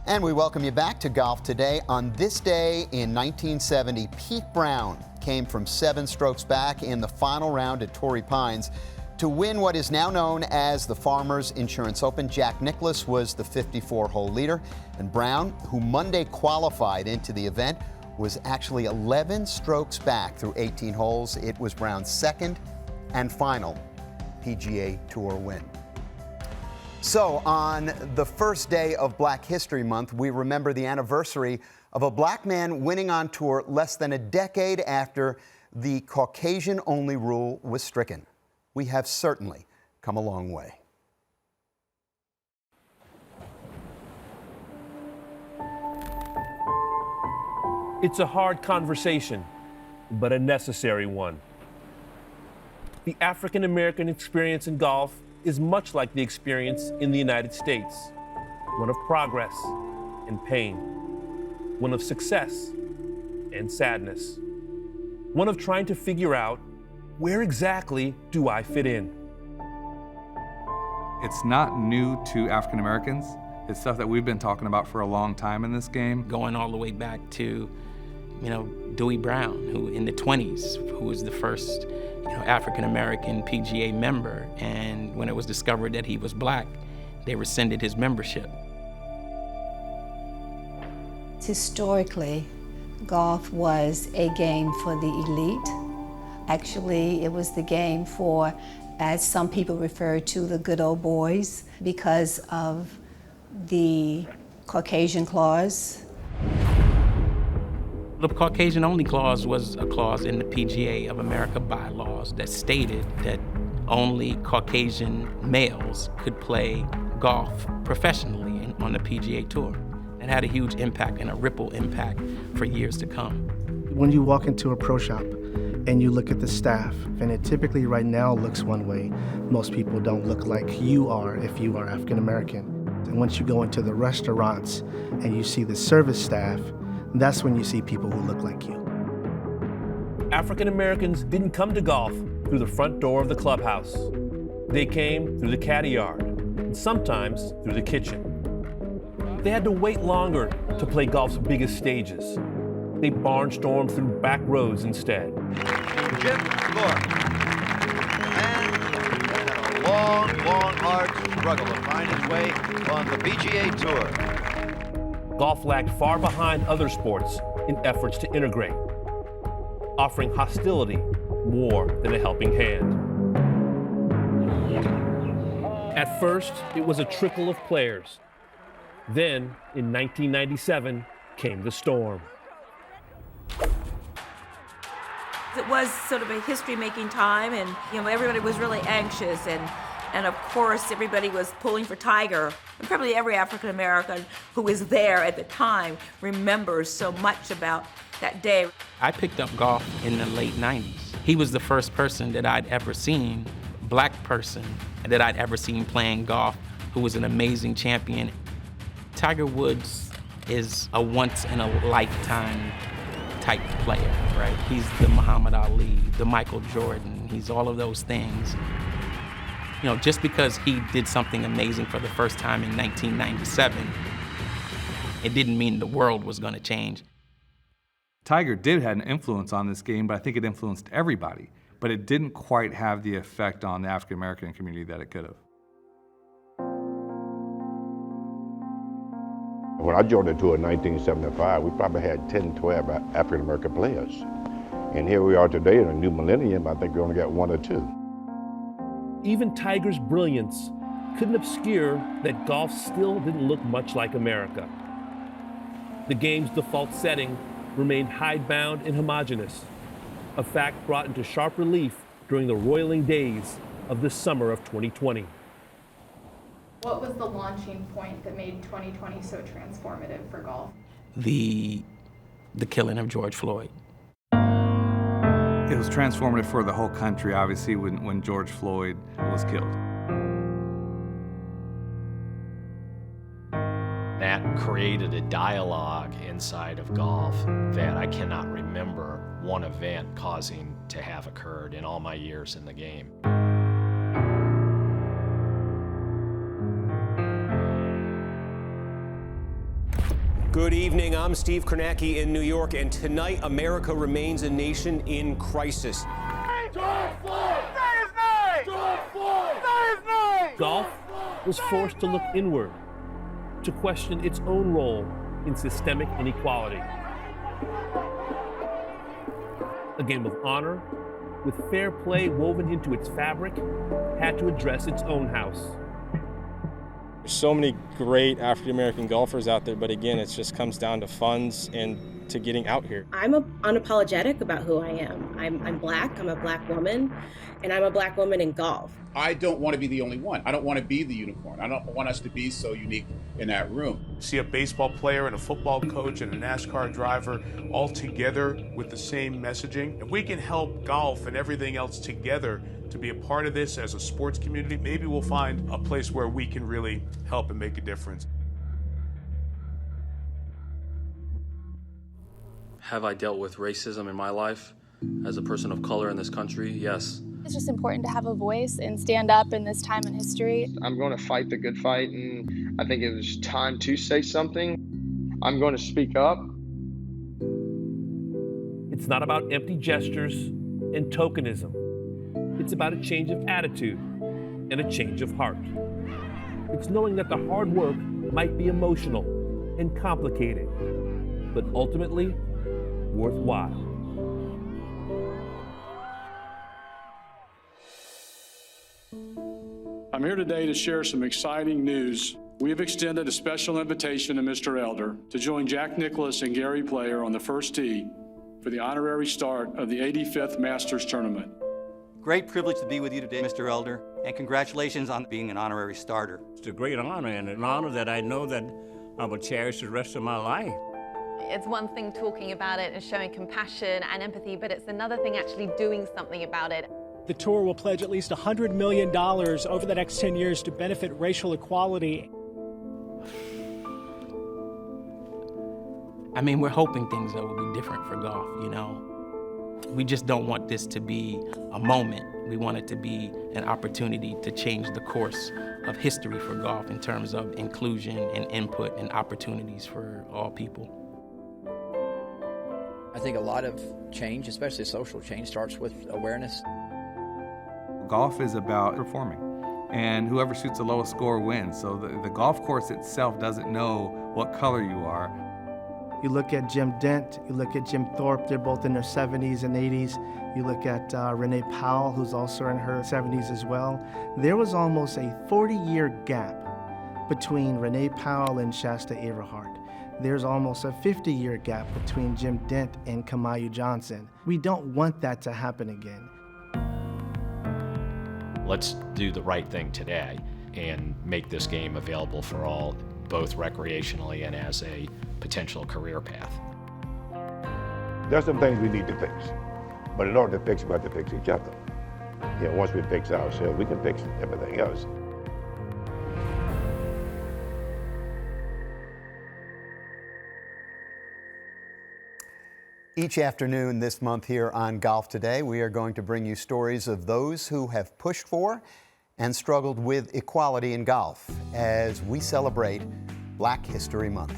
And we welcome you back to Golf Today. On this day in 1970, Pete Brown came from 7 strokes back in the final round at Torrey Pines to win what is now known as the Farmers Insurance Open. Jack Nicklaus was the 54-hole leader, and Brown, who Monday qualified into the event, was actually 11 strokes back through 18 holes. It was Brown's second and final PGA Tour win. So on the first day of Black History Month, we remember the anniversary of a black man winning on tour less than a decade after the Caucasian-only rule was stricken. We have certainly come a long way. It's a hard conversation, but a necessary one. The African American experience in golf is much like the experience in the United States, one of progress and pain, one of success and sadness, one of trying to figure out, where exactly do I fit in? It's not new to African Americans. It's stuff that we've been talking about for a long time in this game. Going all the way back to, Dewey Brown, who in the 20s, who was the first, African American PGA member. And when it was discovered that he was black, they rescinded his membership. Historically, golf was a game for the elite. Actually, it was the game for, as some people refer to, the good old boys, because of the Caucasian clause. The Caucasian-only clause was a clause in the PGA of America bylaws that stated that only Caucasian males could play golf professionally on the PGA Tour. It had a huge impact and a ripple impact for years to come. When you walk into a pro shop and you look at the staff, and it typically right now looks one way, most people don't look like you are if you are African American. And once you go into the restaurants and you see the service staff, that's when you see people who look like you. African Americans didn't come to golf through the front door of the clubhouse. They came through the caddy yard, and sometimes through the kitchen. They had to wait longer to play golf's biggest stages. They barnstormed through back roads instead. Jim Gordon. And a long, hard struggle to find his way on the PGA Tour. Golf lagged far behind other sports in efforts to integrate, offering hostility more than a helping hand. At first, it was a trickle of players. Then, in 1997, came the storm. It was sort of a history-making time, and everybody was really anxious, and of course everybody was pulling for Tiger. And probably every African American who was there at the time remembers so much about that day. I picked up golf in the late 90s. He was the first person that I'd ever seen, black person, that I'd ever seen playing golf, who was an amazing champion. Tiger Woods is a once-in-a-lifetime type player, right? He's the Muhammad Ali, the Michael Jordan, he's all of those things. Just because he did something amazing for the first time in 1997, it didn't mean the world was going to change. Tiger did have an influence on this game, but I think it influenced everybody. But it didn't quite have the effect on the African American community that it could have. When I joined the tour in 1975, we probably had 10, 12 African American players. And here we are today in a new millennium, I think we only got 1 or 2. Even Tiger's brilliance couldn't obscure that golf still didn't look much like America. The game's default setting remained hidebound and homogeneous, a fact brought into sharp relief during the roiling days of the summer of 2020. What was the launching point that made 2020 so transformative for golf? The killing of George Floyd. It was transformative for the whole country, obviously, when George Floyd was killed. That created a dialogue inside of golf that I cannot remember one event causing to have occurred in all my years in the game. Good evening. I'm Steve Kornacki in New York, and tonight America remains a nation in crisis. George Floyd! Say his name! George Floyd! Say his name! Golf was forced to look inward, to question its own role in systemic inequality. A game of honor, with fair play woven into its fabric, had to address its own house. There's so many great African-American golfers out there, but again, it just comes down to funds and to getting out here. I'm unapologetic about who I am. I'm black, I'm a black woman, and I'm a black woman in golf. I don't want to be the only one. I don't want to be the unicorn. I don't want us to be so unique in that room. See a baseball player and a football coach and a NASCAR driver all together with the same messaging. If we can help golf and everything else together to be a part of this as a sports community, maybe we'll find a place where we can really help and make a difference. Have I dealt with racism in my life as a person of color in this country? Yes. It's just important to have a voice and stand up in this time in history. I'm going to fight the good fight, and I think it was time to say something. I'm going to speak up. It's not about empty gestures and tokenism. It's about a change of attitude and a change of heart. It's knowing that the hard work might be emotional and complicated, but ultimately worthwhile. I'm here today to share some exciting news. We have extended a special invitation to Mr. Elder to join Jack Nicklaus and Gary Player on the first tee for the honorary start of the 85th Masters Tournament. Great privilege to be with you today, Mr. Elder, and congratulations on being an honorary starter. It's a great honor, and an honor that I know that I will cherish the rest of my life. It's one thing talking about it and showing compassion and empathy, but it's another thing actually doing something about it. The tour will pledge at least $100 million over the next 10 years to benefit racial equality. I mean, we're hoping things that will be different for golf, you know? We just don't want this to be a moment. We want it to be an opportunity to change the course of history for golf in terms of inclusion and input and opportunities for all people. I think a lot of change, especially social change, starts with awareness. Golf is about performing, and whoever shoots the lowest score wins. So the golf course itself doesn't know what color you are. You look at Jim Dent, you look at Jim Thorpe, they're both in their 70s and 80s. You look at Renee Powell, who's also in her 70s as well. There was almost a 40-year gap between Renee Powell and Shasta Everhart. There's almost a 50-year gap between Jim Dent and Kamayu Johnson. We don't want that to happen again. Let's do the right thing today and make this game available for all, both recreationally and as a potential career path. There's some things we need to fix, but in order to fix it, we have to fix each other. You know, once we fix ourselves, we can fix everything else. Each afternoon this month here on Golf Today, we are going to bring you stories of those who have pushed for and struggled with equality in golf as we celebrate Black History Month.